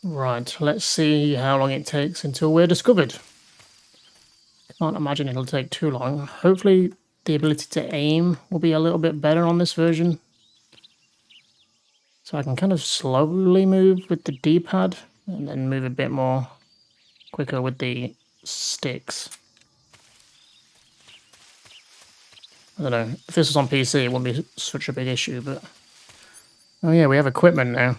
Right, let's see how long it takes until we're discovered. Can't imagine it'll take too long. Hopefully the ability to aim will be a little bit better on this version. So I can kind of slowly move with the D-pad and then move a bit more quicker with the sticks. I don't know. If this was on PC, it wouldn't be such a big issue, but... Oh yeah, we have equipment now.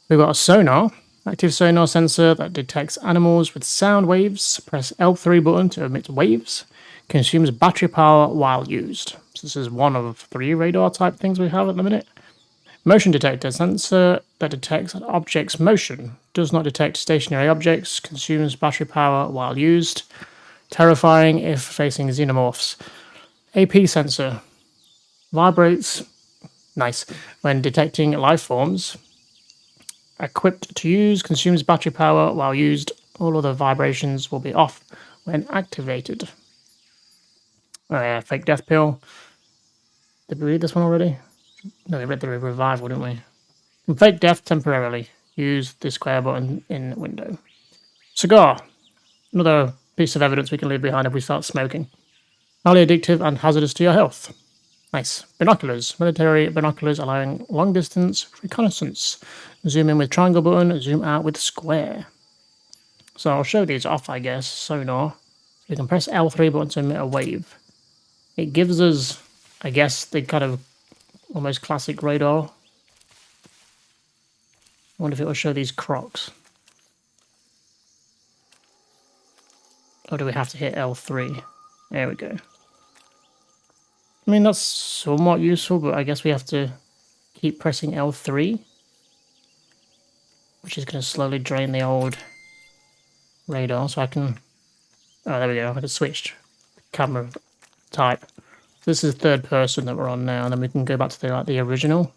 We've got a sonar. Active sonar sensor that detects animals with sound waves. Press L3 button to emit waves. Consumes battery power while used. So this is one of 3 radar type things we have at the minute. Motion detector sensor that detects an object's motion. Does not detect stationary objects. Consumes battery power while used. Terrifying if facing xenomorphs. AP sensor. Vibrates. Nice. When detecting life forms. Equipped to use. Consumes battery power while used. All other vibrations will be off when activated. Oh yeah, fake death pill. Did we read this one already? No, we read the revival, didn't we? Can fake death temporarily. Use the square button in window. Cigar. Another piece of evidence we can leave behind if we start smoking. Highly addictive and hazardous to your health. Nice. Binoculars. Military binoculars allowing long distance reconnaissance. Zoom in with triangle button, zoom out with square. So I'll show these off, I guess. Sonar. We can press L3 button to emit a wave. It gives us, I guess, the kind of almost classic radar. I wonder if it will show these crocs. Or do we have to hit L3? There we go. I mean, that's somewhat useful, but I guess we have to keep pressing L3. Which is going to slowly drain the old radar, so I can... Oh, there we go. I can switch camera type. This is third person that we're on now, and then we can go back to the original,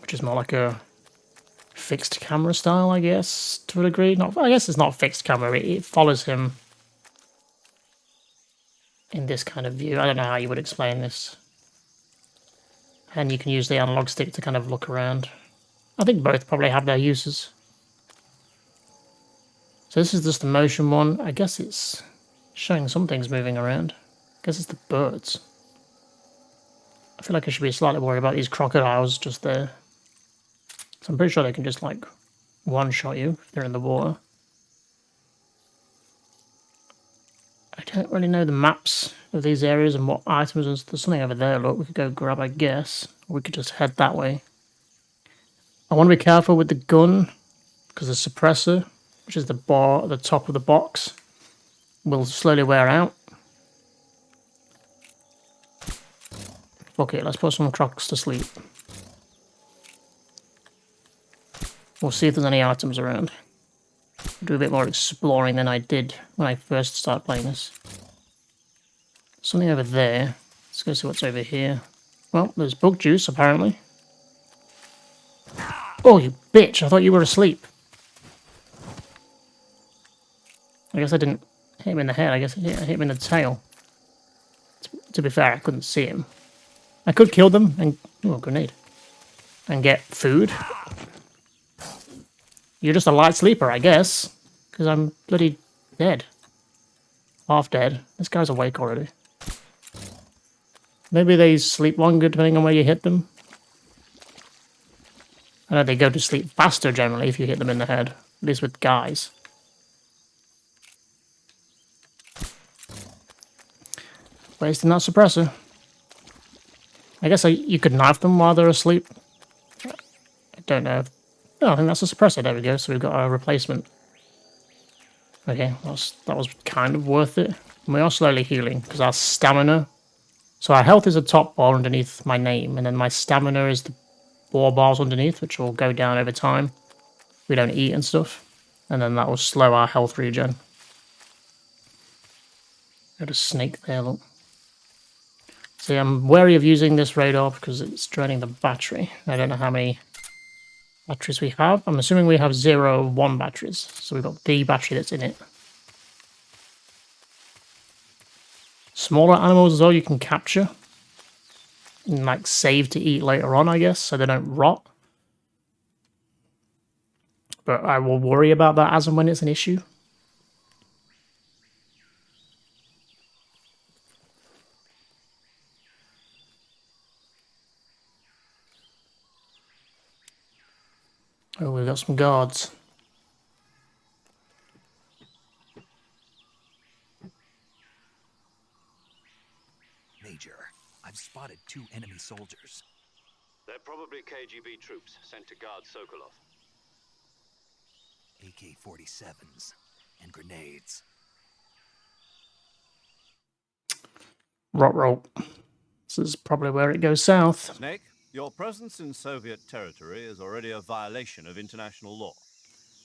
which is more like a fixed camera style, I guess, to a degree. I guess it's not fixed camera. It follows him in this kind of view. I don't know how you would explain this. And you can use the analog stick to kind of look around. I think both probably have their uses. So this is just the motion one. I guess it's showing some things moving around. I guess it's the birds. I feel like I should be slightly worried about these crocodiles just there. So I'm pretty sure they can just like one-shot you if they're in the water. I don't really know the maps of these areas and what items, and there's something over there, look, we could go grab, I guess. Or we could just head that way. I want to be careful with the gun, because the suppressor, which is the bar at the top of the box, will slowly wear out. Okay, let's put some crocs to sleep. We'll see if there's any items around. Do a bit more exploring than I did when I first started playing this. Something over there. Let's go see what's over here. Well, there's bug juice, apparently. Oh, you bitch! I thought you were asleep. I guess I didn't hit him in the head. I guess I hit him in the tail. To be fair, I couldn't see him. I could kill them and... Oh, grenade. And get food. You're just a light sleeper, I guess. Because I'm bloody dead. Half dead. This guy's awake already. Maybe they sleep longer depending on where you hit them. I know they go to sleep faster generally if you hit them in the head. At least with guys. Wasting that suppressor. I guess you could knife them while they're asleep. I don't know. Oh, I think that's a suppressor. There we go. So we've got a replacement. Okay, that was kind of worth it. And we are slowly healing because our stamina... So our health is a top bar underneath my name, and then my stamina is the 4 bars underneath, which will go down over time. We don't eat and stuff. And then that will slow our health regen. Got a snake there, look. See, I'm wary of using this radar because it's draining the battery. I don't know how many batteries we have. I'm assuming we have 0, 1 batteries. So we've got the battery that's in it. Smaller animals as well you can capture. And like save to eat later on, I guess, so they don't rot. but I will worry about that as and when it's an issue. Oh, we've got some guards. Major, I've spotted 2 enemy soldiers. They're probably KGB troops sent to guard Sokolov. AK-47s and grenades. Roll. This is probably where it goes south. Snake, your presence in Soviet territory is already a violation of international law.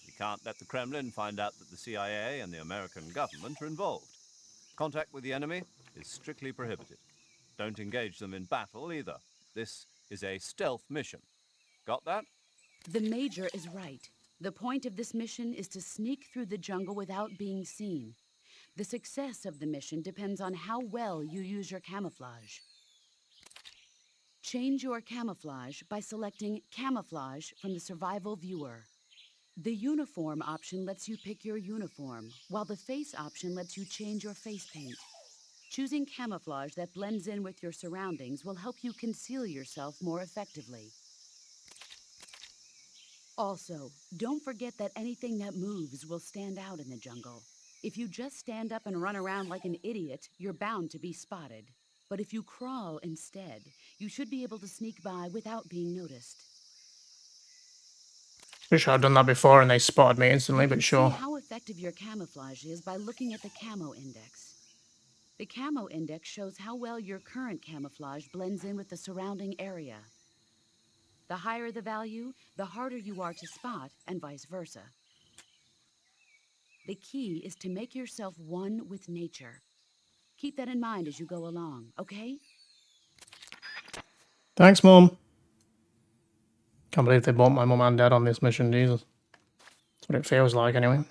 We can't let the Kremlin find out that the CIA and the American government are involved. Contact with the enemy is strictly prohibited. Don't engage them in battle either. This is a stealth mission. Got that? The Major is right. The point of this mission is to sneak through the jungle without being seen. The success of the mission depends on how well you use your camouflage. Change your camouflage by selecting Camouflage from the Survival Viewer. The Uniform option lets you pick your uniform, while the Face option lets you change your face paint. Choosing camouflage that blends in with your surroundings will help you conceal yourself more effectively. Also, don't forget that anything that moves will stand out in the jungle. If you just stand up and run around like an idiot, you're bound to be spotted. But if you crawl instead, you should be able to sneak by without being noticed. Wish I'd done that before and they spotted me instantly, You can but sure. see how effective your camouflage is by looking at the camo index. The camo index shows how well your current camouflage blends in with the surrounding area. The higher the value, the harder you are to spot, and vice versa. The key is to make yourself one with nature. Keep that in mind as you go along, okay? Thanks, Mum. Can't believe they bought my mum and dad on this mission, Jesus. That's what it feels like, anyway.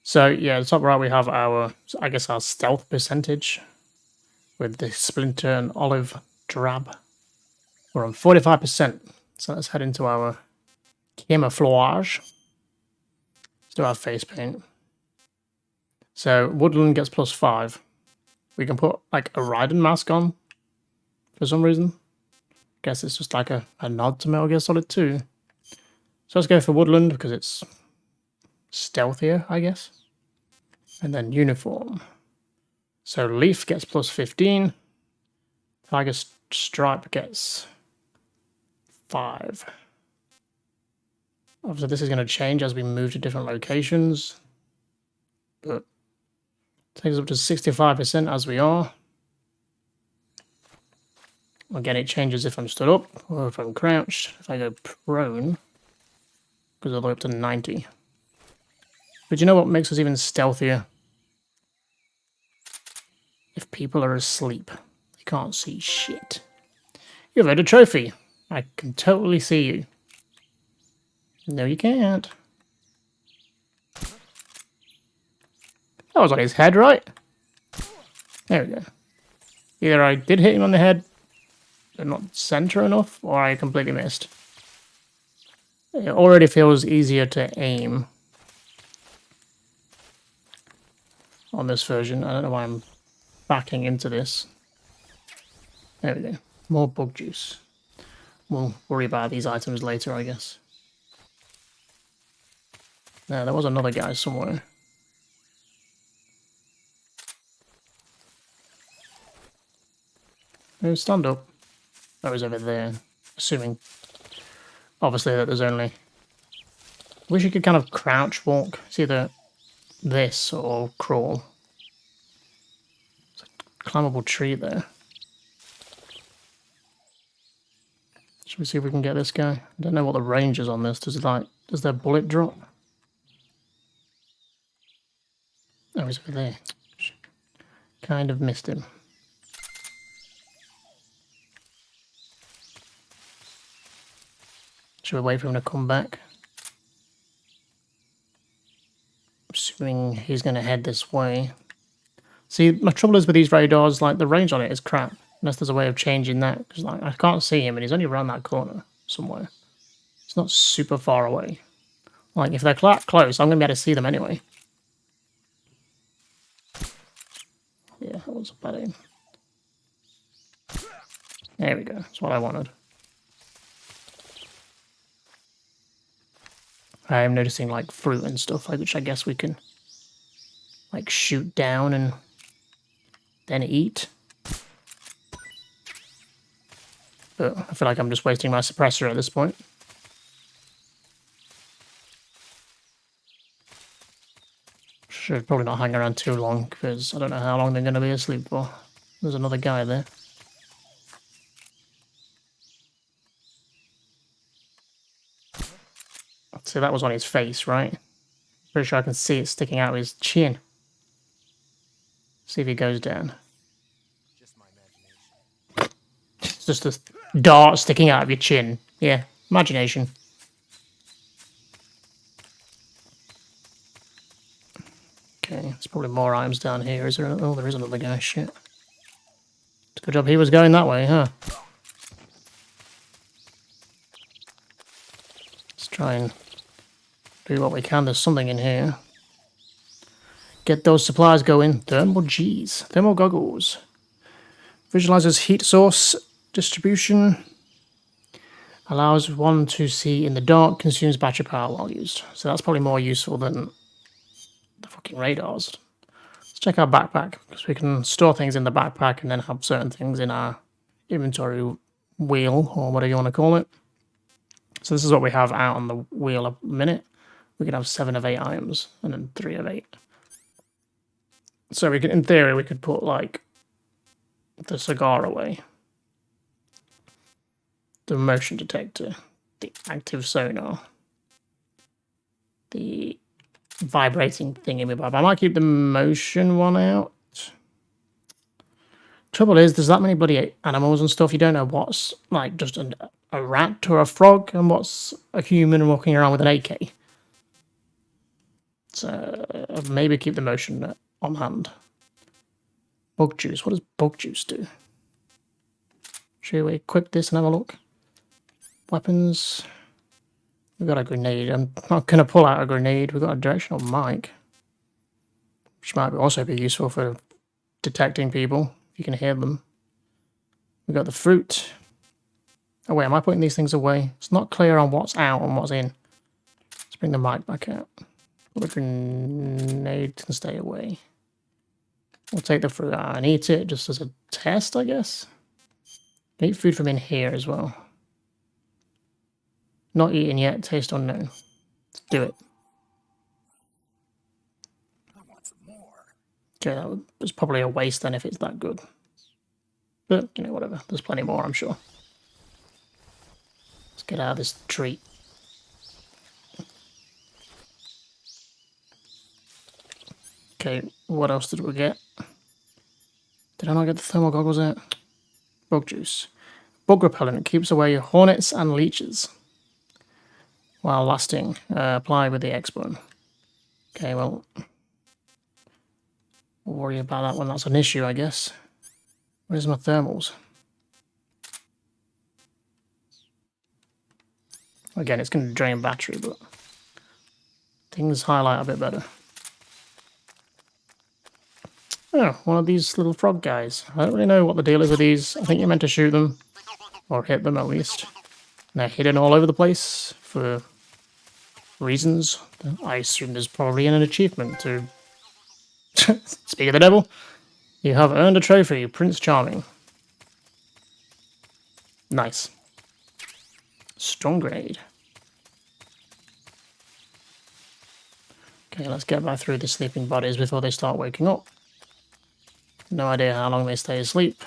So, yeah, at the top right we have our, I guess, our stealth percentage with the splinter and olive drab. We're on 45%, so let's head into our camouflage. Let's do our face paint. So, woodland gets +5. We can put, like, a Raiden mask on for some reason. Guess it's just like a nod to Metal Gear Solid 2. So let's go for woodland because it's stealthier, I guess. And then uniform. So leaf gets +15. Tiger stripe gets 5. Obviously this is going to change as we move to different locations. But it takes us up to 65% as we are. Again, it changes if I'm stood up or if I'm crouched. If I go prone, it goes all the way up to 90. But you know what makes us even stealthier? If people are asleep, they can't see shit. You've had a trophy. I can totally see you. No, you can't. That was on his head, right? There we go. Either I did hit him on the head, but not center enough, or I completely missed. It already feels easier to aim on this version. I don't know why I'm backing into this. There we go. More bug juice. We'll worry about these items later, I guess. Now, there was another guy somewhere. Oh, stand up. That was over there. Assuming, obviously, that there's only... Wish you could kind of crouch walk. It's either this or crawl. There's a climbable tree there. Should we see if we can get this guy? I don't know what the range is on this. Does their bullet drop? Oh, he's over there. Kind of missed him. Should we wait for him to come back? Assuming he's going to head this way. See, my trouble is with these radars, like, the range on it is crap. Unless there's a way of changing that. Because, like, I can't see him and he's only around that corner somewhere. It's not super far away. Like, if they're close, I'm going to be able to see them anyway. Yeah, that was a bad aim. There we go. That's what I wanted. I am noticing, like, fruit and stuff, like, which I guess we can, like, shoot down and then eat. But I feel like I'm just wasting my suppressor at this point. Should probably not hang around too long, because I don't know how long they're going to be asleep for. There's another guy there. So that was on his face, right? Pretty sure I can see it sticking out of his chin. See if he goes down. It's just a dart sticking out of your chin. Yeah, imagination. Okay, there's probably more items down here. Is there? Oh, there is another guy. Shit. It's a good job he was going that way, huh? Let's try and do what we can. There's something in here. Get those supplies going. Thermal G's. Thermal goggles. Visualizes heat source distribution. Allows one to see in the dark. Consumes battery power while used. So that's probably more useful than the fucking radars. Let's check our backpack, because we can store things in the backpack and then have certain things in our inventory wheel, or whatever you want to call it. So this is what we have out on the wheel a minute. We can have 7 of 8 items, and then 3 of 8. So we could, in theory, we could put, like, the cigar away, the motion detector, the active sonar, the vibrating thingy-my-bob. I might keep the motion one out. Trouble is, there's that many bloody animals and stuff, you don't know what's, like, just a rat or a frog, and what's a human walking around with an AK. So, maybe keep the motion on hand. Bug juice. What does bug juice do? Should we equip this and have a look? Weapons. We've got a grenade. I'm not going to pull out a grenade. We've got a directional mic, which might also be useful for detecting people, if you can hear them. We've got the fruit. Oh wait, am I putting these things away? It's not clear on what's out and what's in. Let's bring the mic back out. The grenade can stay away. We'll take the fruit out and eat it just as a test, I guess. Eat food from in here as well. Not eaten yet, taste unknown. Let's do it. I want some more. Okay, that was probably a waste then if it's that good. But, you know, whatever. There's plenty more, I'm sure. Let's get out of this treat. Okay, what else did we get? Did I not get the thermal goggles out? Bug juice. Bug repellent keeps away hornets and leeches while lasting. Apply with the X-button. Okay, well, we'll worry about that when that's an issue, I guess. Where's my thermals? Again, it's going to drain battery, but things highlight a bit better. Oh, one of these little frog guys. I don't really know what the deal is with these. I think you're meant to shoot them, or hit them at least. And they're hidden all over the place for reasons. I assume there's probably an achievement to... Speak of the devil. You have earned a trophy, Prince Charming. Nice. Strong grenade. Okay, let's get back through the sleeping bodies before they start waking up. No idea how long they stay asleep.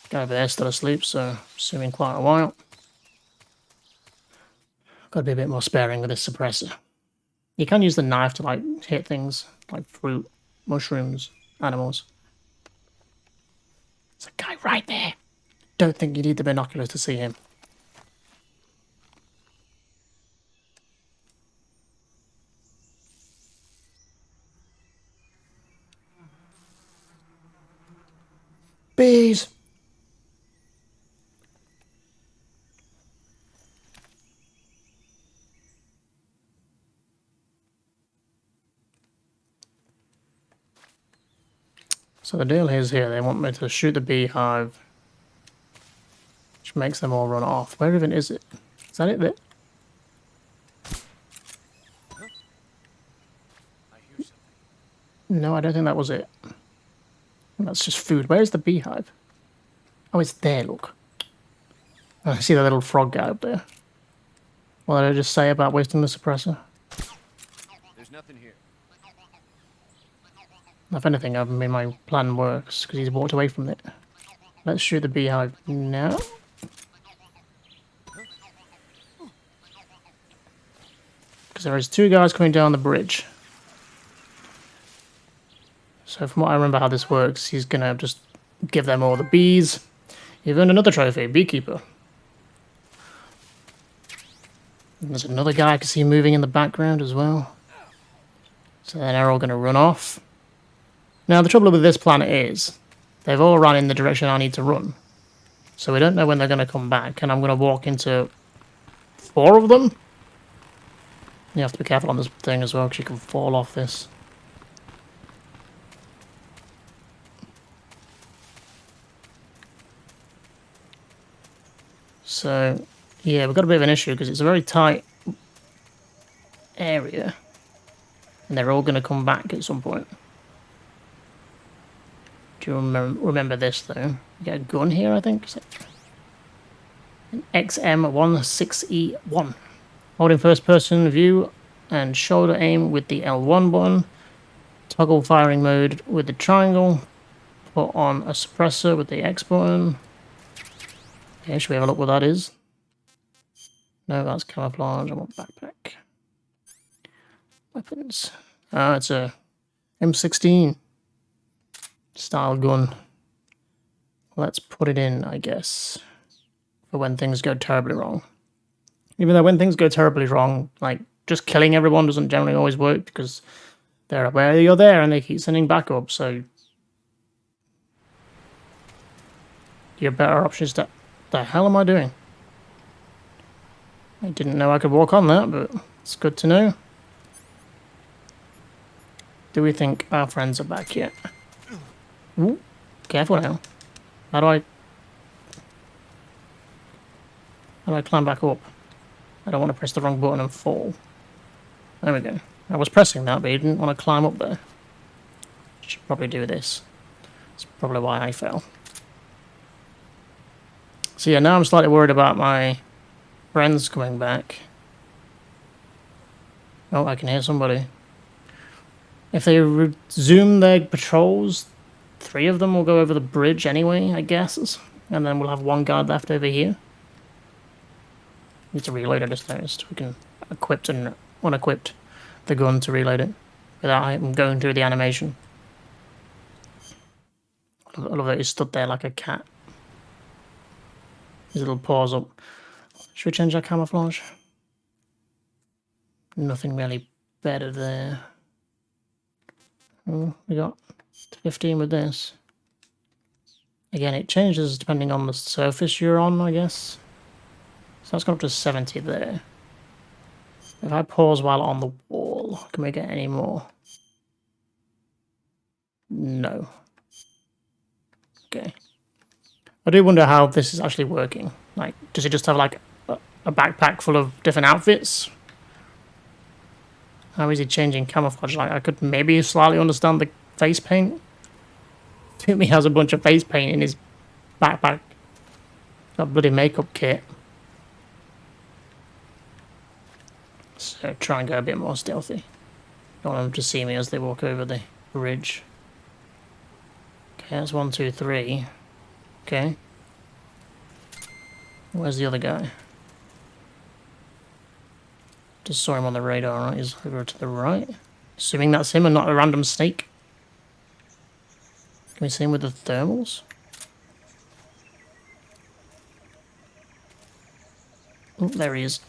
Guy over there's still asleep, so assuming quite a while. Got to be a bit more sparing with this suppressor. You can use the knife to, like, hit things like fruit, mushrooms, animals. There's a guy right there. Don't think you need the binoculars to see him. Bees! So the deal is here, they want me to shoot the beehive, which makes them all run off. Where even is it? Is that it there? I hear something. No, I don't think that was it. That's just food. Where's the beehive? Oh, it's there, look. I see the little frog guy up there. What did I just say about wasting the suppressor? There's nothing here. If anything, I mean, my plan works, because he's walked away from it. Let's shoot the beehive now. Because there is 2 guys coming down the bridge. So from what I remember how this works, he's going to just give them all the bees. You've earned another trophy, Beekeeper. And there's another guy I can see moving in the background as well. So then they're all going to run off. Now, the trouble with this planet is, they've all run in the direction I need to run. So we don't know when they're going to come back, and I'm going to walk into 4 of them. You have to be careful on this thing as well, because you can fall off this. So, yeah, we've got a bit of an issue, because it's a very tight area. And they're all going to come back at some point. Do you remember this, though? You get a gun here, I think. Is it? An XM16E1. Holding first-person view and shoulder aim with the L1 button. Toggle firing mode with the triangle. Put on a suppressor with the X button. Okay, should we have a look what that is? No, that's camouflage. I want backpack. Weapons. Ah, it's a M16 style gun. Let's put it in, I guess, for when things go terribly wrong. Even though when things go terribly wrong, like, just killing everyone doesn't generally always work, because they're aware you're there and they keep sending backup, so your better option is to... the hell am I doing? I didn't know I could walk on that, but it's good to know. Do we think our friends are back yet? Ooh, careful now. How do I climb back up? I don't want to press the wrong button and fall. There we go. I was pressing that, but you didn't want to climb up there. Should probably do this. That's probably why I fell. So yeah, now I'm slightly worried about my friends coming back. Oh, I can hear somebody. If they resume their patrols, 3 of them will go over the bridge anyway, I guess. And then we'll have 1 guard left over here. Need to reload, I just noticed. We can equip and unequip the gun to reload it without going through the animation. I love that he stood there like a cat. His little paws up. Should we change our camouflage? Nothing really better there. Oh, we got 15 with this. Again, it changes depending on the surface you're on, I guess. So that's gone up to 70 there. If I pause while on the wall, can we get any more? No. Okay. I do wonder how this is actually working. Like, does it just have like a backpack full of different outfits? How is he changing camouflage? Like, I could maybe slightly understand the face paint. Toomey has a bunch of face paint in his backpack. Got a bloody makeup kit. So try and go a bit more stealthy. Don't want them to see me as they walk over the bridge. Okay, that's 1, 2, 3. Okay. Where's the other guy? Just saw him on the radar, right? He's over to the right. Assuming that's him and not a random snake. Can we see him with the thermals? Oh, there he is.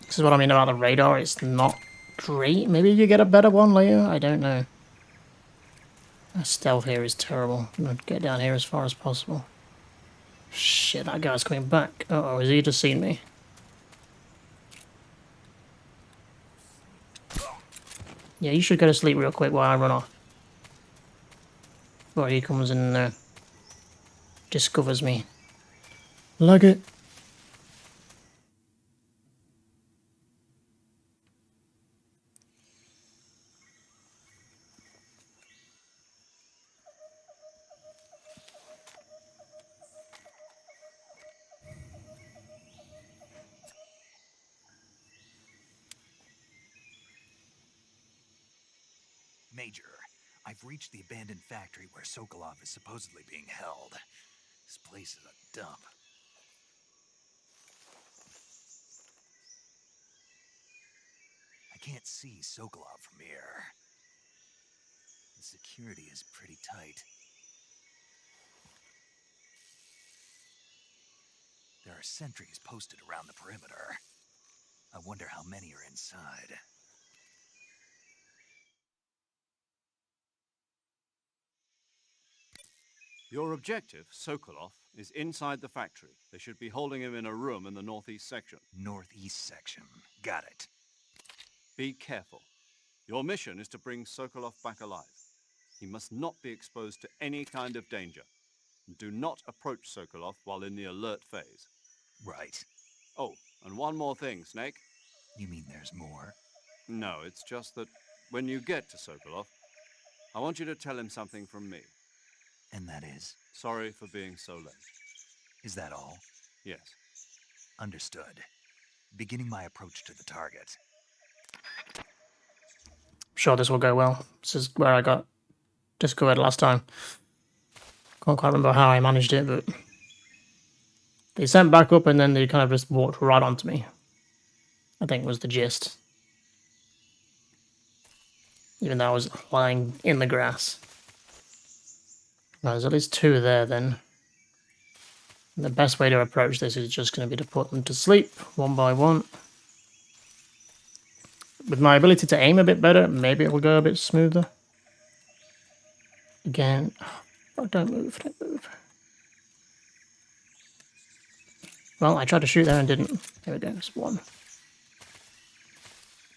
This is what I mean about the radar. It's not great. Maybe you get a better one later. I don't know. The stealth here is terrible. I'm going to get down here as far as possible. Shit, that guy's coming back. Uh-oh, has he just seen me? Yeah, you should go to sleep real quick while I run off. Before he comes and discovers me. Like it. Major, I've reached the abandoned factory where Sokolov is supposedly being held. This place is a dump. I can't see Sokolov from here. The security is pretty tight. There are sentries posted around the perimeter. I wonder how many are inside. Your objective, Sokolov, is inside the factory. They should be holding him in a room in the northeast section. Northeast section. Got it. Be careful. Your mission is to bring Sokolov back alive. He must not be exposed to any kind of danger. Do not approach Sokolov while in the alert phase. Right. Oh, and one more thing, Snake. You mean there's more? No, it's just that when you get to Sokolov, I want you to tell him something from me. And that is? Sorry for being so late. Is that all? Yes. Understood. Beginning my approach to the target. Sure, this will go well. This is where I got discovered last time. Can't quite remember how I managed it, but they sent back up and then they kind of just walked right onto me. I think was the gist. Even though I was lying in the grass. Right, there's at least two there then. And the best way to approach this is just going to be to put them to sleep one by one. With my ability to aim a bit better, maybe it will go a bit smoother. Again, oh, don't move, don't move. Well, I tried to shoot there and didn't. There we go, it's one.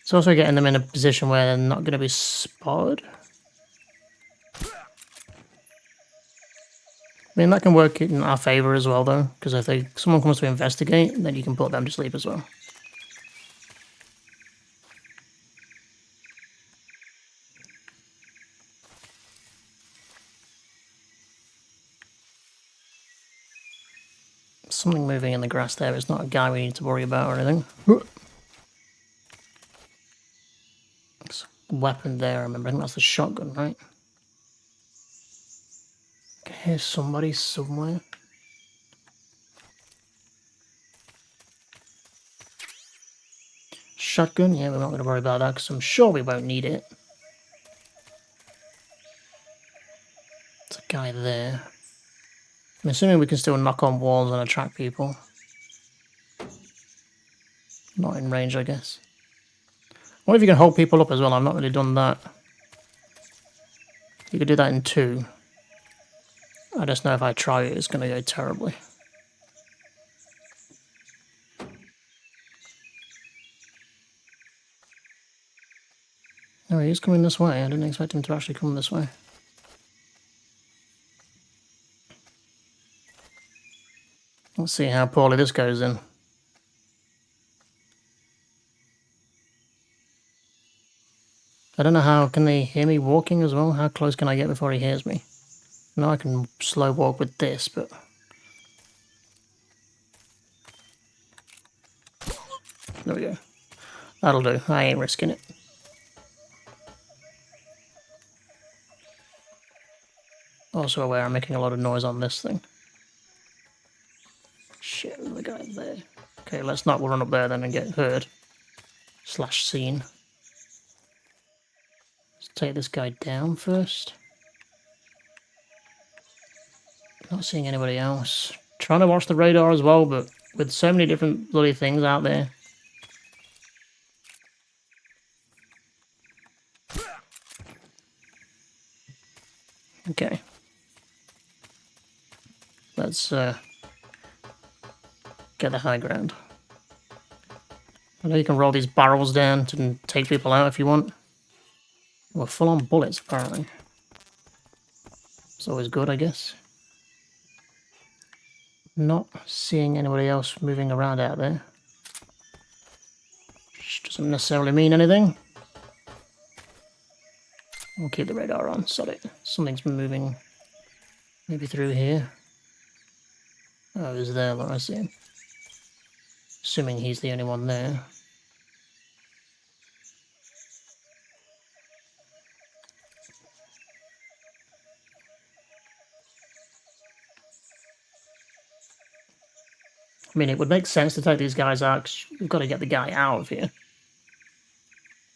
It's also getting them in a position where they're not going to be spotted. I mean, that can work in our favour as well, though, because if someone comes to investigate, then you can put them to sleep as well. Something moving in the grass there. It's not a guy we need to worry about or anything. There's a weapon there, I remember. I think that's the shotgun, right? Okay, here's somebody somewhere. Shotgun? Yeah, we're not going to worry about that because I'm sure we won't need it. There's a guy there. I'm assuming we can still knock on walls and attract people. Not in range, I guess. What if you can hold people up as well? I've not really done that. You could do that in 2. I just know if I try it, it's going to go terribly. Oh, he's coming this way. I didn't expect him to actually come this way. Let's see how poorly this goes in. I don't know how, can they hear me walking as well? How close can I get before he hears me? I know I can slow walk with this, but... There we go. That'll do. I ain't risking it. Also aware I'm making a lot of noise on this thing. Shit, there's a guy there. Okay, let's not run up there then and get heard. / seen. Let's take this guy down first. Not seeing anybody else. Trying to watch the radar as well, but with so many different bloody things out there. Okay. Let's get the high ground. I know you can roll these barrels down to take people out if you want. We're full on bullets, apparently. It's always good, I guess. Not seeing anybody else moving around out there. Which doesn't necessarily mean anything. We'll keep the radar on. Sorry. Something's moving. Maybe through here. Oh, he's there. Look, I see him. Assuming he's the only one there. I mean, it would make sense to take these guys out, 'cause we've got to get the guy out of here.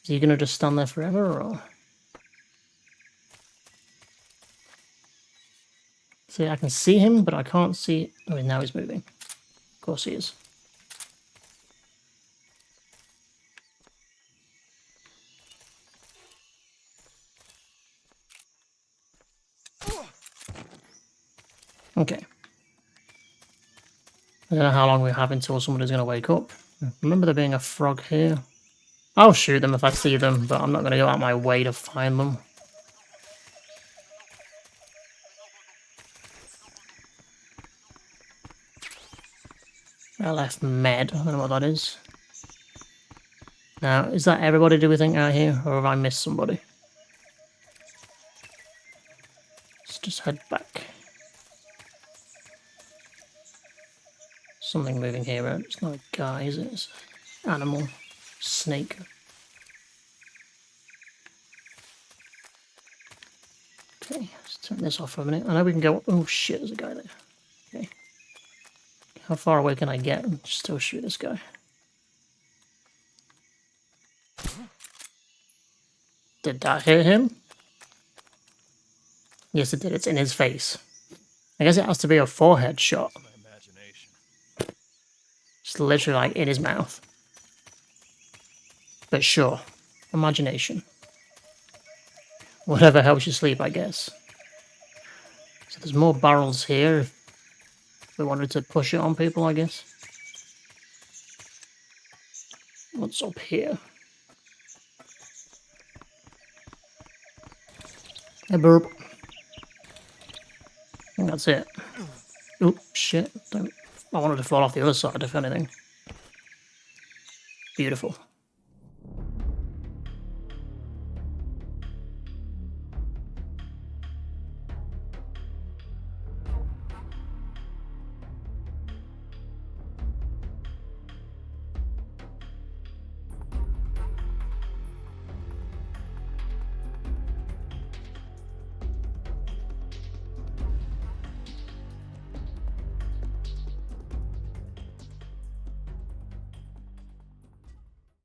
Is he going to just stand there forever, or...? See, I can see him, but I can't see... Oh, now he's moving. Of course he is. Okay. I don't know how long we have until somebody's going to wake up. Remember there being a frog here? I'll shoot them if I see them, but I'm not going to go out my way to find them. LF Med, I don't know what that is. Now, is that everybody, do we think, out here? Or have I missed somebody? Let's just head back. Something moving here, right? It's not a guy, is it? It's an animal. Snake. Okay, let's turn this off for a minute. I know we can go... Oh shit, there's a guy there. Okay. How far away can I get and still shoot this guy? Did that hit him? Yes, it did. It's in his face. I guess it has to be a forehead shot. My imagination. It's literally like in his mouth. But sure, imagination. Whatever helps you sleep, I guess. So there's more barrels here if we wanted to push it on people, I guess. What's up here? A burp. I think that's it. Oh, shit. I wanted to fall off the other side, if anything. Beautiful.